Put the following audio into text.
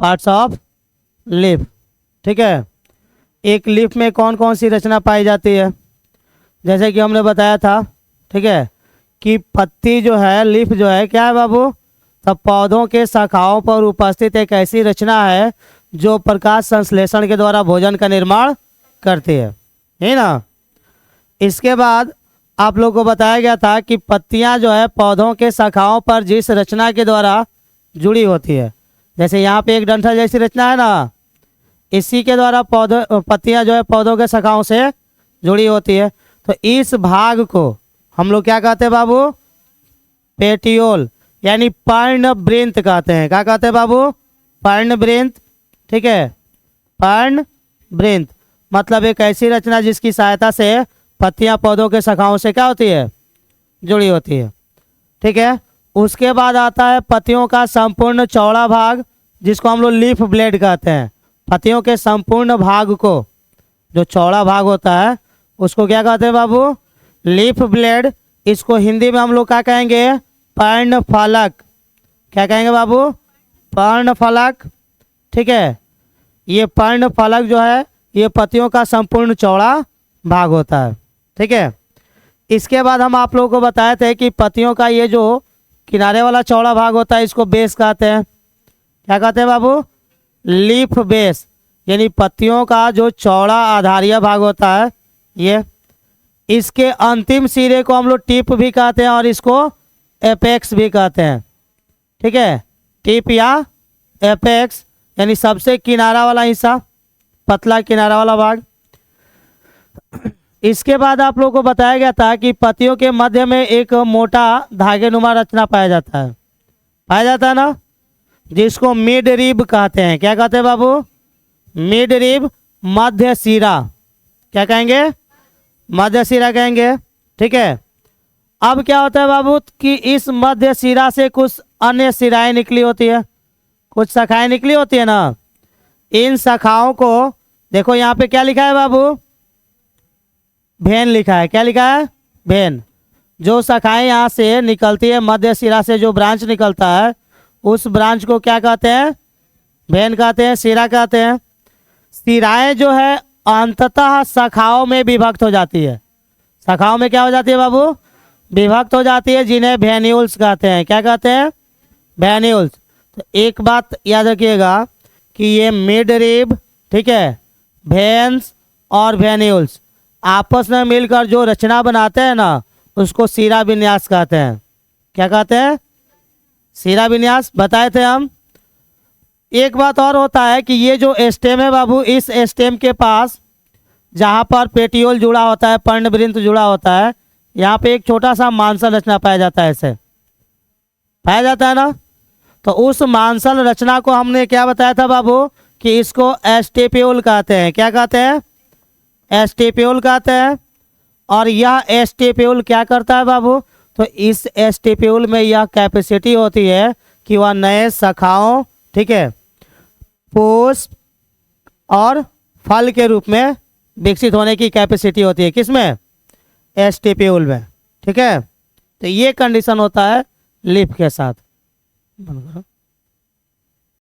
Parts of leaf. ठीक है, एक लीफ में कौन कौन सी रचना पाई जाती है? जैसे कि हमने बताया था, ठीक है, कि पत्ती जो है, लीफ जो है, क्या है बाबू? तब पौधों के शाखाओं पर उपस्थित एक ऐसी रचना है जो प्रकाश संश्लेषण के द्वारा भोजन का निर्माण करती है ना। इसके बाद आप लोग को बताया गया था कि पत्तियां जो है पौधों के शाखाओं पर जिस रचना के द्वारा जुड़ी होती है, जैसे यहाँ पे एक डंठल जैसी रचना है ना, इसी के द्वारा पत्तियां जो है पौधों के शाखाओं से जुड़ी होती है। तो इस भाग को हम लोग क्या कहते हैं बाबू? पेटियोल यानी पर्णवृंत कहते हैं। क्या कहते हैं बाबू? पर्णवृंत। ठीक है, पर्णवृंत मतलब एक ऐसी रचना जिसकी सहायता से पत्तियां पौधों के शाखाओं से क्या होती है? जुड़ी होती है। ठीक है, उसके बाद आता है पत्तियों का संपूर्ण चौड़ा भाग, जिसको हम लोग लीफ ब्लेड कहते हैं। पत्तियों के संपूर्ण भाग को, जो चौड़ा भाग होता है, उसको क्या कहते हैं बाबू? Leaf blade. इसको हिंदी में हम लोग क्या कहेंगे? पर्णफलक। क्या कहेंगे बाबू? पर्णफलक। ठीक है, ये पर्णफलक जो है ये पत्तियों का संपूर्ण चौड़ा भाग होता है। ठीक है, इसके बाद हम आप लोगों को बताए थे कि पत्तियों का ये जो किनारे वाला चौड़ा भाग होता है इसको बेस कहते हैं। क्या कहते हैं बाबू? Leaf base. यानी पत्तियों का जो चौड़ा आधारीय भाग होता है ये, इसके अंतिम सिरे को हम लोग टिप भी कहते हैं और इसको एपेक्स भी कहते हैं। ठीक है, टिप या एपेक्स यानी सबसे किनारा वाला हिस्सा, पतला किनारा वाला भाग। इसके बाद आप लोगों को बताया गया था कि पत्तियों के मध्य में एक मोटा धागेनुमा रचना पाया जाता है ना, जिसको मिड रिब कहते हैं। क्या कहते हैं बाबू? मिड रिब, मध्य सिरा। क्या कहेंगे? मध्य सिरा कहेंगे। ठीक है, अब क्या होता है बाबू कि इस मध्य सिरा से कुछ अन्य सिराएं निकली होती है, कुछ शाखाएं निकली होती है ना। इन शाखाओं को देखो, यहाँ पे क्या लिखा है बाबू? भेन लिखा है। क्या लिखा है? भेन। जो शाखाएं यहाँ से निकलती है, मध्य सिरा से जो ब्रांच निकलता है, उस ब्रांच को क्या कहते हैं? भेन कहते हैं, सिरा कहते हैं। सिराएं जो है अंततः शाखाओं में विभक्त हो जाती है। शाखाओं में क्या हो जाती है बाबू? विभक्त हो जाती है, जिन्हें वेन्यूल्स कहते हैं। क्या कहते हैं? वेन्यूल्स। तो एक बात याद रखिएगा कि ये मिड रिब, ठीक है, वेन्स और वेन्यूल्स आपस में मिलकर जो रचना बनाते हैं ना, उसको सिरा विन्यास कहते हैं। क्या कहते हैं? सिरा विन्यास बताए थे हम। एक बात और होता है कि ये जो स्टेम है बाबू, इस स्टेम के पास जहाँ पर पेटियोल जुड़ा होता है, पर्णवृंत जुड़ा होता है, यहाँ पे एक छोटा सा मांसल रचना पाया जाता है। ऐसे पाया जाता है ना। तो उस मांसल रचना को हमने क्या बताया था बाबू कि इसको एस्टेपियोल कहते हैं। क्या कहते हैं? एस्टेपियोल कहते हैं। और यह एस्टेपियोल क्या करता है बाबू? तो इस एस्टेपियोल में यह कैपेसिटी होती है कि वह नए शाखाओं, ठीक है, पुष्प और फल के रूप में विकसित होने की कैपेसिटी होती है। किसमें? एस्टेपियोल में। ठीक है, तो ये कंडीशन होता है लीफ के साथ। बंद करो।